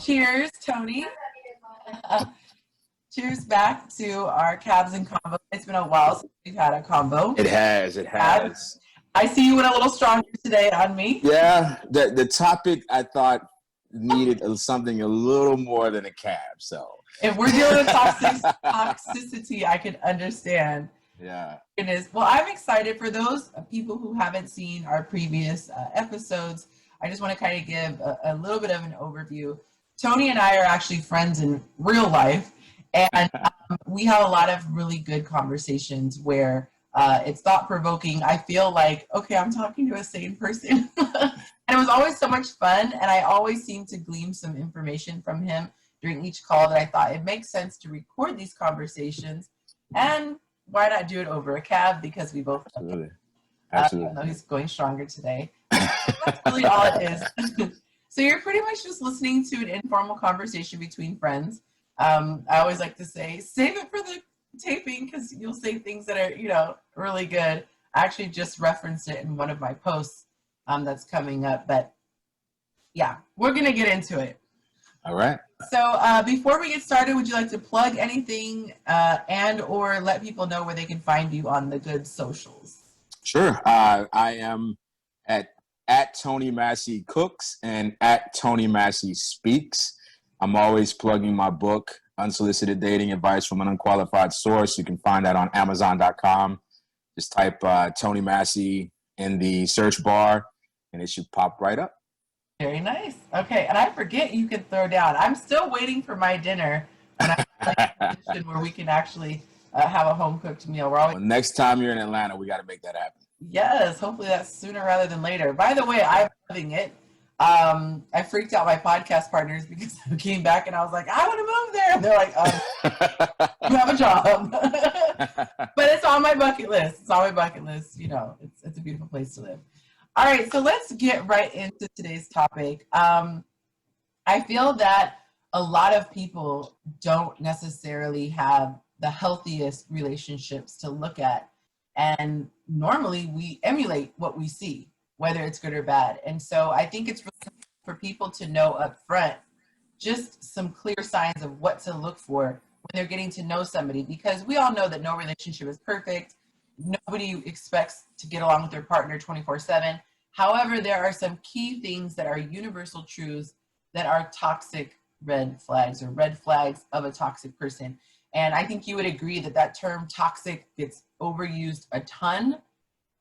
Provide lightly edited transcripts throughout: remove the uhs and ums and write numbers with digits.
cheers, Tony. Cheers back to our Cabs N Convo. It's been a while since we've had a convo. It has. I see you went a little stronger today on me. Yeah, the topic I thought needed something a little more than a cab. So if we're dealing with toxicity, I can understand. Yeah. It is. Well, I'm excited for those people who haven't seen our previous episodes. I just want to kind of give a little bit of an overview. Tony and I are actually friends in real life, and we have a lot of really good conversations where it's thought-provoking. I feel like, okay, I'm talking to a sane person. And it was always so much fun, and I always seem to glean some information from him during each call that I thought it makes sense to record these conversations, and why not do it over a cab, because we both Absolutely. Even though he's going stronger today. That's really all it is. So you're pretty much just listening to an informal conversation between friends. I always like to say, save it for the taping, because you'll say things that are, really good. I actually just referenced it in one of my posts that's coming up. But yeah, we're going to get into it. All right. So before we get started, would you like to plug anything and or let people know where they can find you on the good socials? Sure. I am at Tony Massey Cooks and at Tony Massey Speaks. I'm always plugging my book, Unsolicited Dating Advice from an Unqualified Source. You can find that on Amazon.com. Just type Tony Massey in the search bar, and it should pop right up. Very nice. Okay, and I forget you can throw down. I'm still waiting for my dinner when I'm in a position where we can actually have a home-cooked meal. We're always Next time you're in Atlanta, we got to make that happen. Yes, hopefully that's sooner rather than later. By the way, I'm loving it. I freaked out my podcast partners because I came back and I was like, I want to move there. And they're like, you have a job. But it's on my bucket list. It's on my bucket list. It's a beautiful place to live. All right, so let's get right into today's topic. I feel that a lot of people don't necessarily have the healthiest relationships to look at. And normally we emulate what we see, whether it's good or bad. And so I think it's really for people to know up front just some clear signs of what to look for when they're getting to know somebody, because we all know that no relationship is perfect. Nobody expects to get along with their partner 24/7. However, there are some key things that are universal truths that are toxic red flags, or red flags of a toxic person. And I think you would agree that that term toxic gets overused a ton.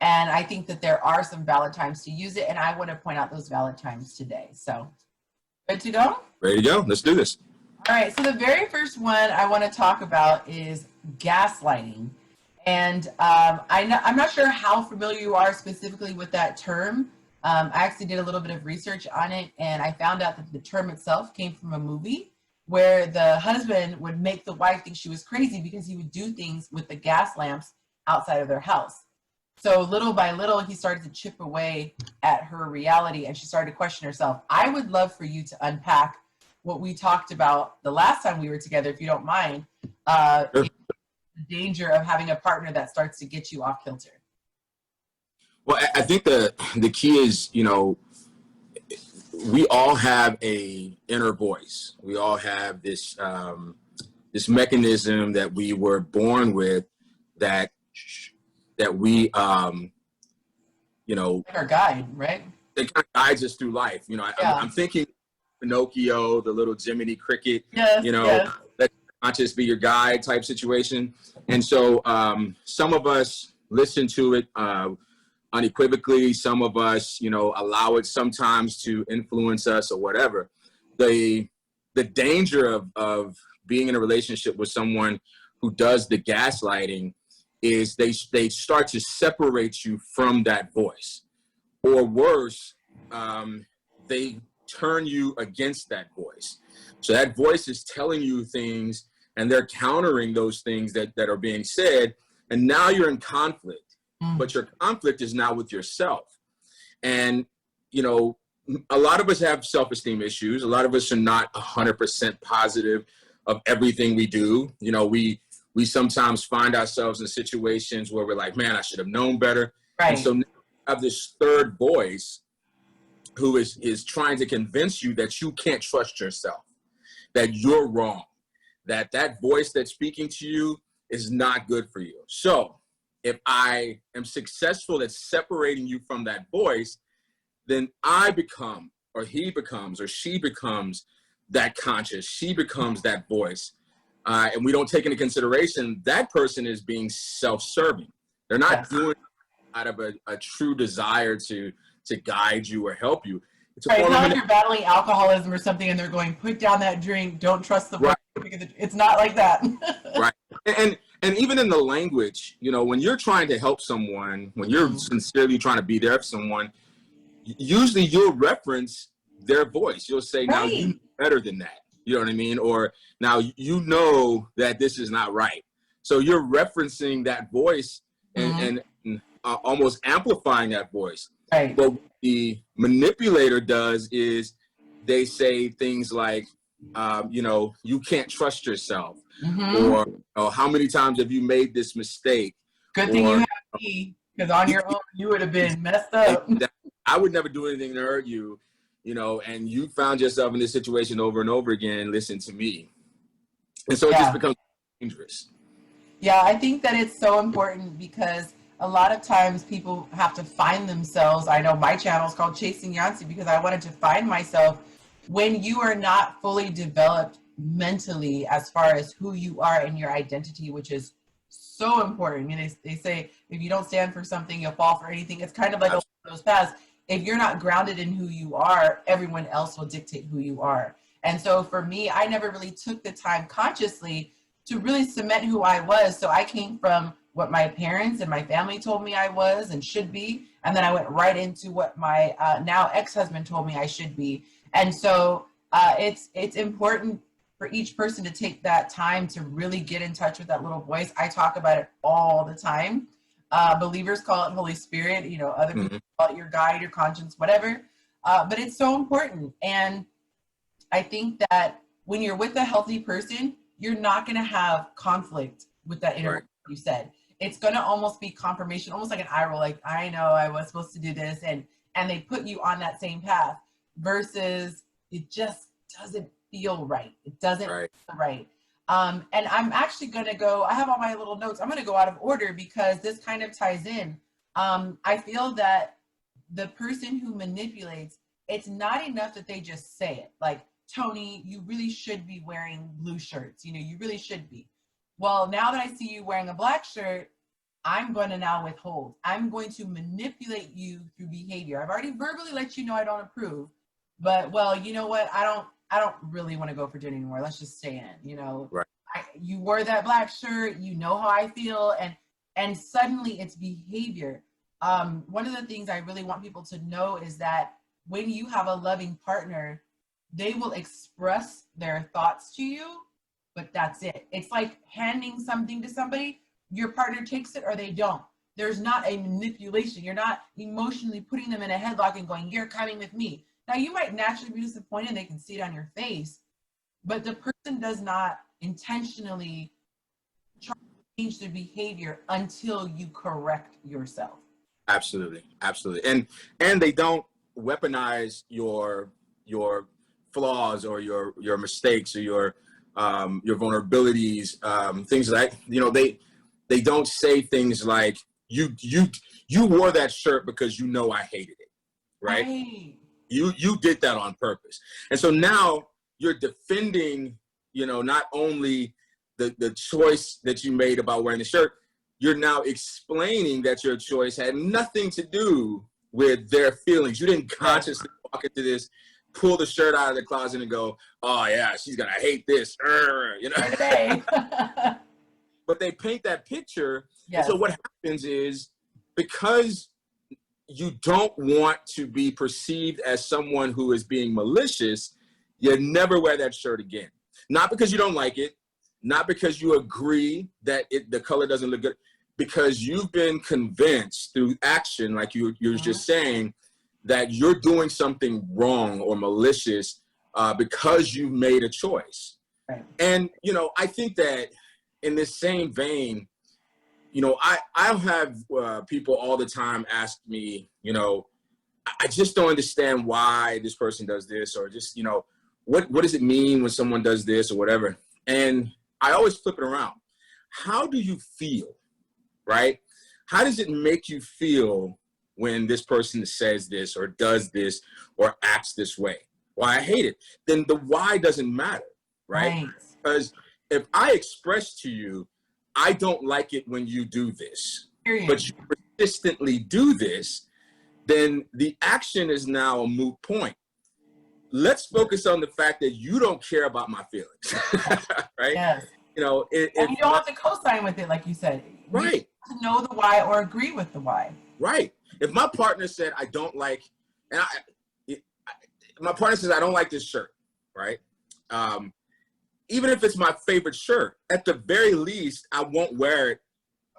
And I think that there are some valid times to use it. And I want to point out those valid times today. So, good to go? Ready to go. Let's do this. All right. So the very first one I want to talk about is gaslighting. And I'm not sure how familiar you are specifically with that term. I actually did a little bit of research on it, and I found out that the term itself came from a movie where the husband would make the wife think she was crazy because he would do things with the gas lamps outside of their house. So little by little, he started to chip away at her reality, and she started to question herself. I would love for you to unpack what we talked about the last time we were together, if you don't mind. Sure. The danger of having a partner that starts to get you off kilter. Well, I think the key is, we all have a inner voice. We all have this this mechanism that we were born with that we Like our guide, right? That kind of guides us through life. I'm thinking Pinocchio, the little Jiminy Cricket. Yes, yes. Let not just be your guide type situation. And so some of us listen to it unequivocally. Some of us, allow it sometimes to influence us or whatever. The danger of being in a relationship with someone who does the gaslighting is they start to separate you from that voice. Or worse, they turn you against that voice. So that voice is telling you things, and they're countering those things that are being said, and now you're in conflict. But your conflict is now with yourself. And, a lot of us have self-esteem issues. A lot of us are not 100% positive of everything we do. We sometimes find ourselves in situations where we're like, man, I should have known better. Right. And so now you have this third voice who is trying to convince you that you can't trust yourself. that you're wrong, that that voice that's speaking to you is not good for you. So if I am successful at separating you from that voice, then I become, or he becomes, or she becomes that conscious. She becomes that voice. And we don't take into consideration that person is being self-serving. They're not doing it out of a true desire to guide you or help you. It's right, it's not like you're battling alcoholism or something and they're going, put down that drink, don't trust the voice. It's not like that. Right. And even in the language, you know, when you're trying to help someone, when you're sincerely trying to be there for someone, usually you'll reference their voice. You'll say, now you know better than that. You know what I mean? Or now you know that this is not right. So you're referencing that voice and almost amplifying that voice. Right. But what the manipulator does is they say things like, you know, you can't trust yourself. Or oh, how many times have you made this mistake? Good thing you have me, because on your own you would have been messed up. I would never do anything to hurt you, you know, and you found yourself in this situation over and over again. Listen to me. And so it just becomes dangerous. Yeah, I think that it's so important because a lot of times people have to find themselves. I know my channel is called Chasing Yonci because I wanted to find myself when you are not fully developed mentally as far as who you are and your identity, which is so important. I mean, they say if you don't stand for something, you'll fall for anything. It's kind of like those paths. If you're not grounded in who you are, everyone else will dictate who you are. And so for me, I never really took the time consciously to really cement who I was. So I came from what my parents and my family told me I was and should be. And then I went right into what my now ex-husband told me I should be. And so it's important for each person to take that time to really get in touch with that little voice. I talk about it all the time. Believers call it Holy Spirit, you know, other people call it your guide, your conscience, whatever. But it's so important. And I think that when you're with a healthy person, you're not going to have conflict with that inner voice you said. It's going to almost be confirmation, almost like an eye roll, like, I know I was supposed to do this. And they put you on that same path versus it just doesn't feel right. It doesn't feel right. And I'm actually going to go, I have all my little notes. I'm going to go out of order because this kind of ties in. I feel that the person who manipulates, it's not enough that they just say it. Like, Tony, you really should be wearing blue shirts. You know, you really should be. Well, now that I see you wearing a black shirt, I'm going to now withhold. I'm going to manipulate you through behavior. I've already verbally let you know I don't approve, but well, you know what? I don't really want to go for dinner anymore. Let's just stay in, you know. Right. You wore that black shirt, you know how I feel, and suddenly it's behavior. One of the things I really want people to know is that when you have a loving partner, they will express their thoughts to you, but that's it. It's like handing something to somebody, your partner takes it or they don't. There's not a manipulation. You're not emotionally putting them in a headlock and going, you're coming with me. Now, you might naturally be disappointed. They can see it on your face, but the person does not intentionally try to change their behavior until you correct yourself. Absolutely. Absolutely. And they don't weaponize your flaws or your mistakes or your vulnerabilities, things like, you know, they don't say things like, you wore that shirt because you know I hated it, right? You did that on purpose. And so now you're defending, you know, not only the choice that you made about wearing the shirt, you're now explaining that your choice had nothing to do with their feelings. You didn't consciously walk into this, pull the shirt out of the closet and go, oh yeah, she's gonna hate this, you know. But they paint that picture. And so what happens is, because you don't want to be perceived as someone who is being malicious, you never wear that shirt again. Not because you don't like it, not because you agree that the color doesn't look good, because you've been convinced through action, like you're just saying, that you're doing something wrong or malicious because you made a choice. Right. And, you know, I think that in this same vein, you know, I'll have people all the time ask me, you know, I just don't understand why this person does this, or just, you know, what does it mean when someone does this or whatever? And I always flip it around. How do you feel, right? How does it make you feel when this person says this or does this or acts this way? Well, I hate it. Then the why doesn't matter, right? Because if I express to you, I don't like it when you do this, but you persistently do this, then the action is now a moot point. Let's focus on the fact that you don't care about my feelings, right? Yes. You know, and you don't have to co-sign with it, like you said. Right. You have to know the why or agree with the why. Right. If my partner said, I don't like, and my partner says, I don't like this shirt, right? Even if it's my favorite shirt, at the very least, I won't wear it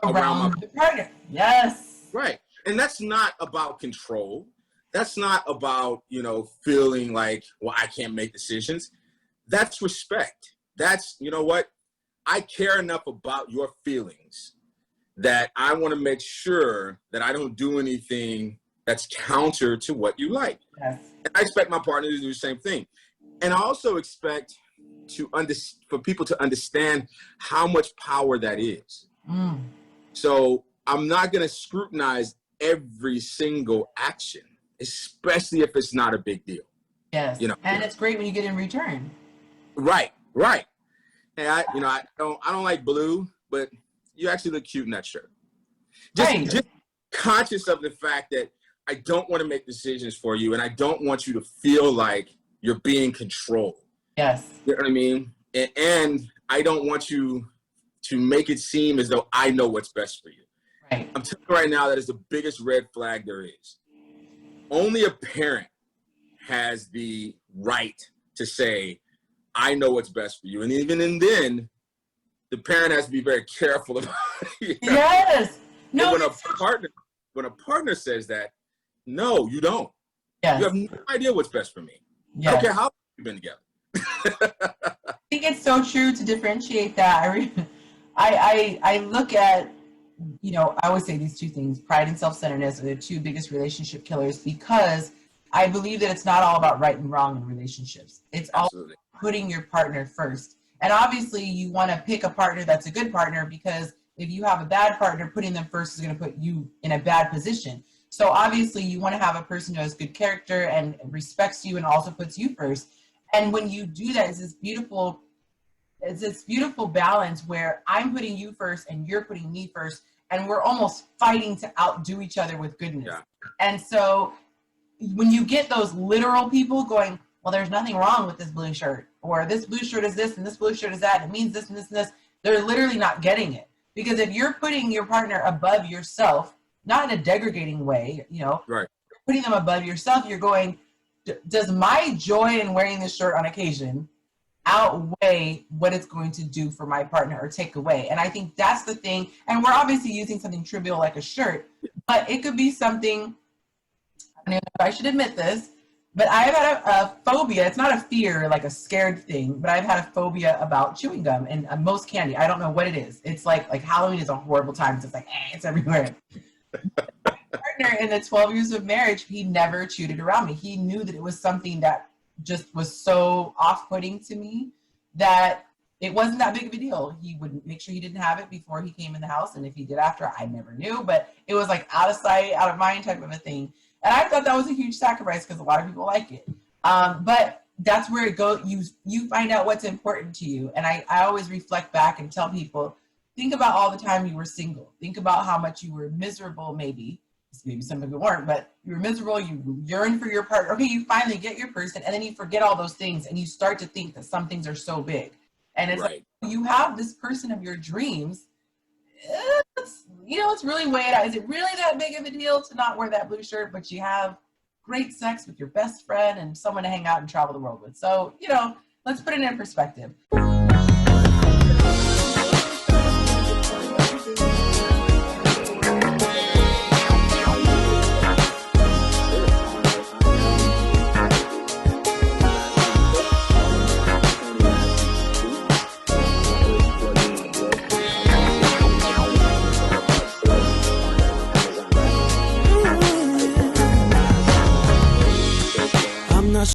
around my partner. Yes. Right. And that's not about control. That's not about, you know, feeling like, well, I can't make decisions. That's respect. That's, you know what? I care enough about your feelings that I want to make sure that I don't do anything that's counter to what you like. Yes. And I expect my partner to do the same thing. And I also expect for people to understand how much power that is. So I'm not going to scrutinize every single action, especially if it's not a big deal. Yes. You know, and it's great when you get in return. Right. Right. Hey, I don't like blue, but you actually look cute in that shirt. Just conscious of the fact that I don't want to make decisions for you, and I don't want you to feel like you're being controlled. Yes. You know what I mean? And I don't want you to make it seem as though I know what's best for you. Right. I'm telling you right now, that is the biggest red flag there is. Only a parent has the right to say, I know what's best for you. And even then, the parent has to be very careful about it. Yes. No. When a partner says that, no, you don't. Yes. You have no idea what's best for me. Yes. I don't care how we've been together. I think it's so true to differentiate that. I look at, you know, I always say these two things, pride and self-centeredness are the two biggest relationship killers, because I believe that it's not all about right and wrong in relationships. It's all putting your partner first. And obviously you want to pick a partner that's a good partner, because if you have a bad partner, putting them first is going to put you in a bad position. So obviously you want to have a person who has good character and respects you and also puts you first. And when you do that, it's this beautiful balance where I'm putting you first and you're putting me first, and we're almost fighting to outdo each other with goodness. Yeah. And so when you get those literal people going, well, there's nothing wrong with this blue shirt, or this blue shirt is this and this blue shirt is that, it means this and this and this, they're literally not getting it. Because if you're putting your partner above yourself, not in a degrading way, you know, right, putting them above yourself, you're going, does my joy in wearing this shirt on occasion outweigh what it's going to do for my partner or take away? And I think that's the thing. And we're obviously using something trivial like a shirt, but it could be something, I don't know if I should admit this, but I've had a phobia. It's not a fear, like a scared thing, but I've had a phobia about chewing gum and most candy. I don't know what it is. It's like Halloween is a horrible time. So it's like, it's everywhere. My partner in the 12 years of marriage, he never chewed it around me. He knew that it was something that just was so off-putting to me that it wasn't that big of a deal. He would make sure he didn't have it before he came in the house. And if he did after, I never knew, but it was like out of sight, out of mind type of a thing. And I thought that was a huge sacrifice because a lot of people like it. But that's where it goes. You find out what's important to you. And I always reflect back and tell people, think about all the time you were single. Think about how much you were miserable, maybe some people weren't, but you were miserable, you yearn for your partner. Okay, you finally get your person, and then you forget all those things, and you start to think that some things are so big. And it's like, you have this person of your dreams. It's really weighed out. Is it really that big of a deal to not wear that blue shirt, but you have great sex with your best friend and someone to hang out and travel the world with? So, let's put it in perspective.